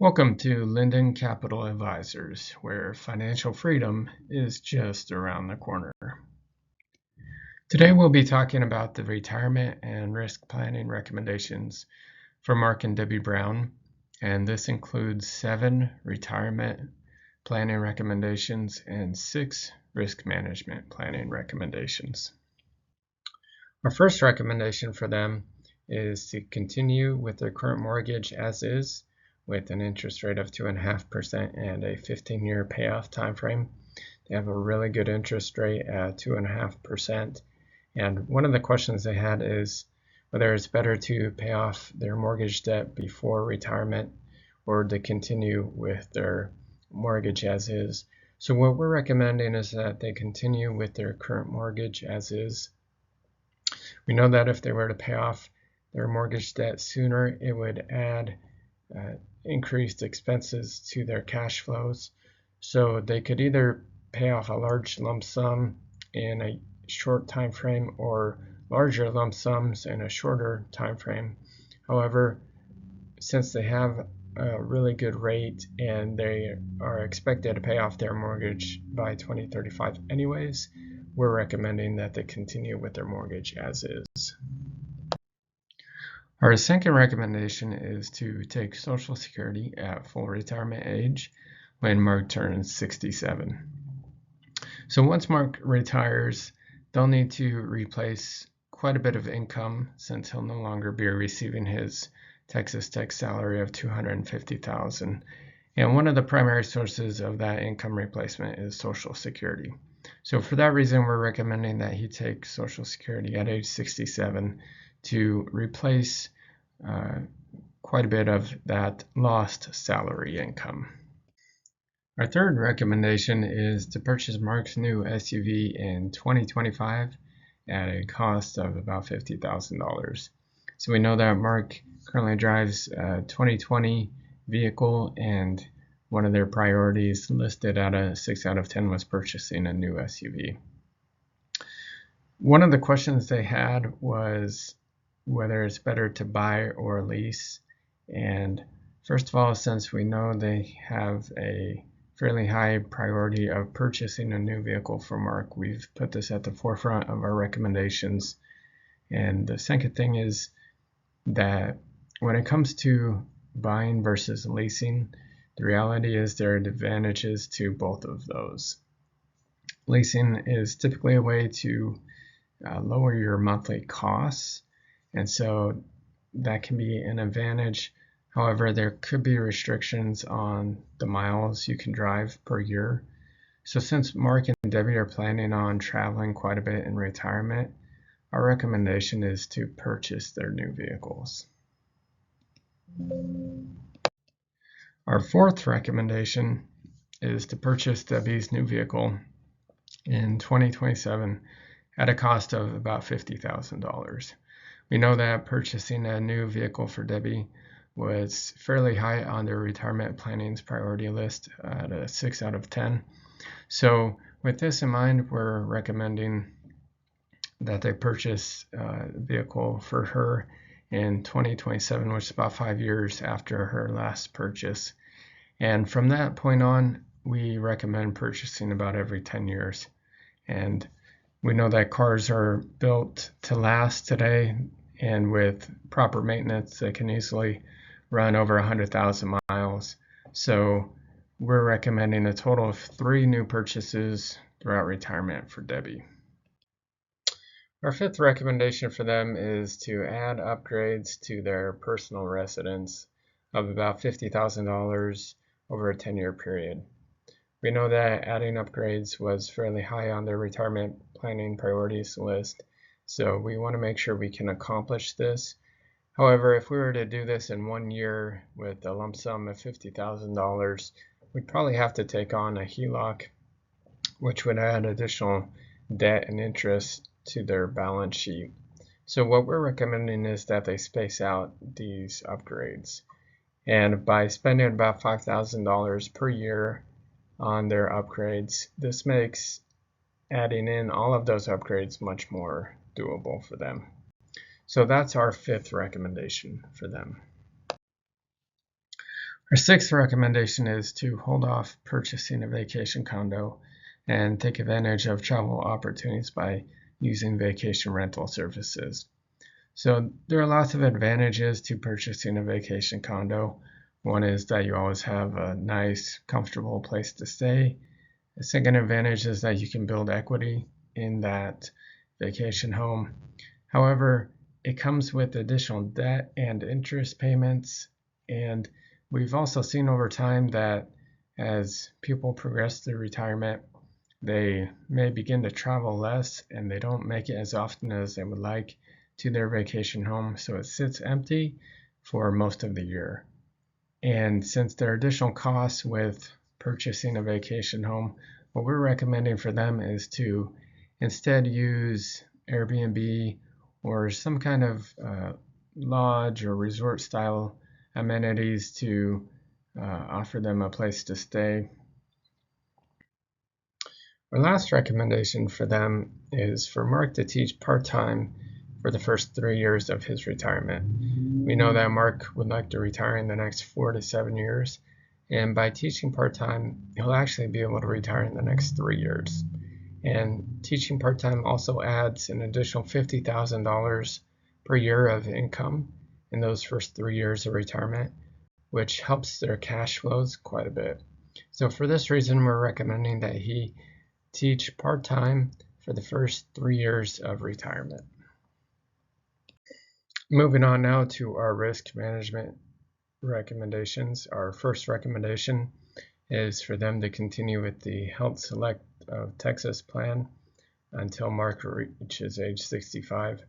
Welcome to Linden Capital Advisors, where financial freedom is just around the corner. Today we'll be talking about the retirement and risk planning recommendations for Mark and Debbie Brown, and this includes 7 retirement planning recommendations and 6 risk management planning recommendations. Our first recommendation for them is to continue with their current mortgage as is, with an interest rate of 2.5% and a 15-year payoff time frame. They have a really good interest rate at 2.5%. And one of the questions they had is whether it's better to pay off their mortgage debt before retirement or to continue with their mortgage as is. So what we're recommending is that they continue with their current mortgage as is. We know that if they were to pay off their mortgage debt sooner, it would add increased expenses to their cash flows. So they could either pay off a large lump sum in a short time frame or larger lump sums in a shorter time frame. However, since they have a really good rate and they are expected to pay off their mortgage by 2035 anyways, we're recommending that they continue with their mortgage as is. Our second recommendation is to take Social Security at full retirement age when Mark turns 67. So once Mark retires, they'll need to replace quite a bit of income since he'll no longer be receiving his Texas Tech salary of $250,000. And one of the primary sources of that income replacement is Social Security. So for that reason, we're recommending that he take Social Security at age 67 to replace quite a bit of that lost salary income. Our third recommendation is to purchase Mark's new SUV in 2025 at a cost of about $50,000. So we know that Mark currently drives a 2020 vehicle, and one of their priorities listed at a 6 out of 10 was purchasing a new SUV. One of the questions they had was whether it's better to buy or lease. And first of all, since we know they have a fairly high priority of purchasing a new vehicle for Mark, we've put this at the forefront of our recommendations. And the second thing is that when it comes to buying versus leasing, the reality is there are advantages to both of those. Leasing is typically a way to lower your monthly costs, and so that can be an advantage. However, there could be restrictions on the miles you can drive per year. So since Mark and Debbie are planning on traveling quite a bit in retirement, our recommendation is to purchase their new vehicles. Our fourth recommendation is to purchase Debbie's new vehicle in 2027 at a cost of about $50,000. We know that purchasing a new vehicle for Debbie was fairly high on their retirement planning's priority list at a 6 out of 10. So with this in mind, we're recommending that they purchase a vehicle for her in 2027, which is about 5 years after her last purchase. And from that point on, we recommend purchasing about every 10 years. And we know that cars are built to last today, and with proper maintenance, they can easily run over 100,000 miles. So we're recommending a total of 3 new purchases throughout retirement for Debbie. Our fifth recommendation for them is to add upgrades to their personal residence of about $50,000 over a 10-year period. We know that adding upgrades was fairly high on their retirement planning priorities list, so we want to make sure we can accomplish this. However, if we were to do this in 1 year with a lump sum of $50,000, we'd probably have to take on a HELOC, which would add additional debt and interest to their balance sheet. So what we're recommending is that they space out these upgrades. And by spending about $5,000 per year on their upgrades, this makes adding in all of those upgrades much more doable for them. So that's our fifth recommendation for them. Our sixth recommendation is to hold off purchasing a vacation condo and take advantage of travel opportunities by using vacation rental services. So there are lots of advantages to purchasing a vacation condo. One is that you always have a nice, comfortable place to stay. The second advantage is that you can build equity in that vacation home. However, it comes with additional debt and interest payments. And we've also seen over time that as people progress through retirement, they may begin to travel less and they don't make it as often as they would like to their vacation home. So it sits empty for most of the year. And since there are additional costs with purchasing a vacation home, what we're recommending for them is to instead use Airbnb or some kind of lodge or resort style amenities to offer them a place to stay. Our last recommendation for them is for Mark to teach part-time for the first 3 years of his retirement. We know that Mark would like to retire in the next 4 to 7 years, and by teaching part-time, he'll actually be able to retire in the next 3 years. And teaching part-time also adds an additional $50,000 per year of income in those first 3 years of retirement, which helps their cash flows quite a bit. So for this reason, we're recommending that he teach part-time for the first 3 years of retirement. Moving on now to our risk management recommendations. Our first recommendation is for them to continue with the Health Select of Texas plan until Mark reaches age 65.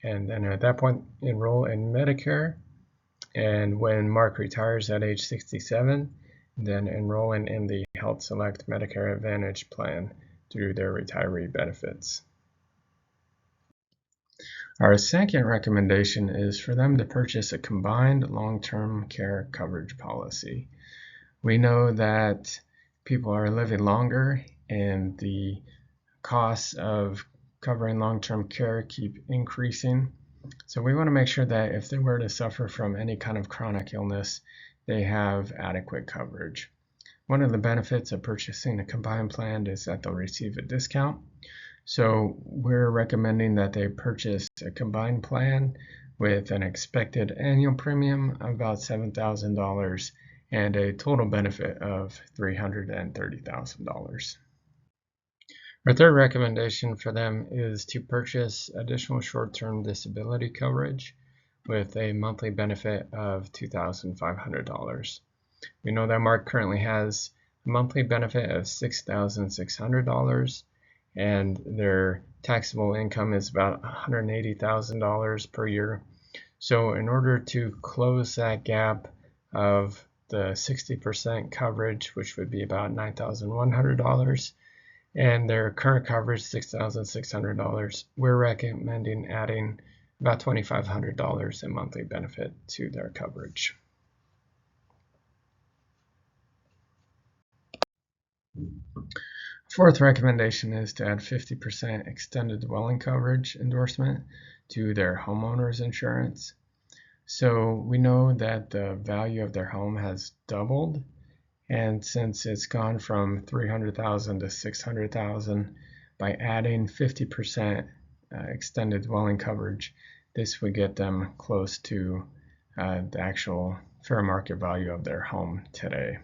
And then at that point, enroll in Medicare. And when Mark retires at age 67, then enrolling in the Health Select Medicare Advantage plan through their retiree benefits. Our second recommendation is for them to purchase a combined long-term care coverage policy. We know that people are living longer and the costs of covering long-term care keep increasing. So we want to make sure that if they were to suffer from any kind of chronic illness, they have adequate coverage. One of the benefits of purchasing a combined plan is that they'll receive a discount. So we're recommending that they purchase a combined plan with an expected annual premium of about $7,000 and a total benefit of $330,000. Our third recommendation for them is to purchase additional short-term disability coverage with a monthly benefit of $2,500. We know that Mark currently has a monthly benefit of $6,600 and their taxable income is about $180,000 per year. So in order to close that gap of the 60% coverage, which would be about $9,100, and their current coverage $6,600, we're recommending adding about $2,500 in monthly benefit to their coverage. Fourth recommendation is to add 50% extended dwelling coverage endorsement to their homeowners insurance. So we know that the value of their home has doubled, and since it's gone from $300,000 to $600,000, by adding 50% extended dwelling coverage, this would get them close to the actual fair market value of their home today.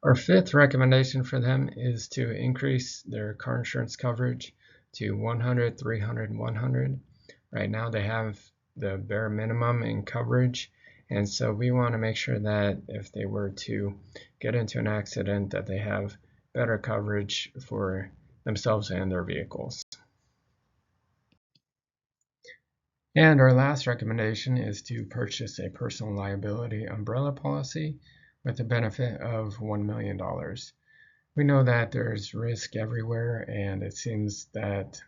Our fifth recommendation for them is to increase their car insurance coverage to 100, 300, 100. Right now they have the bare minimum in coverage, and so we want to make sure that if they were to get into an accident, that they have better coverage for themselves and their vehicles. And our last recommendation is to purchase a personal liability umbrella policy with a benefit of $1 million. We know that there's risk everywhere, and it seems that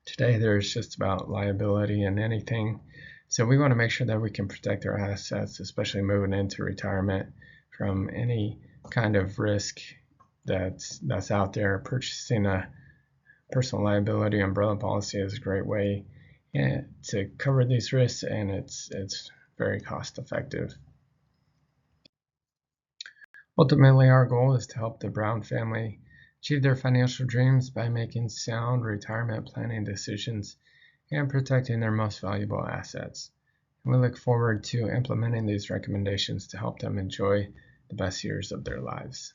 today there's just about liability in anything. So we want to make sure that we can protect our assets, especially moving into retirement, from any kind of risk that's out there. Purchasing a personal liability umbrella policy is a great way to cover these risks, and it's very cost effective. Ultimately, our goal is to help the Brown family achieve their financial dreams by making sound retirement planning decisions and protecting their most valuable assets. And we look forward to implementing these recommendations to help them enjoy the best years of their lives.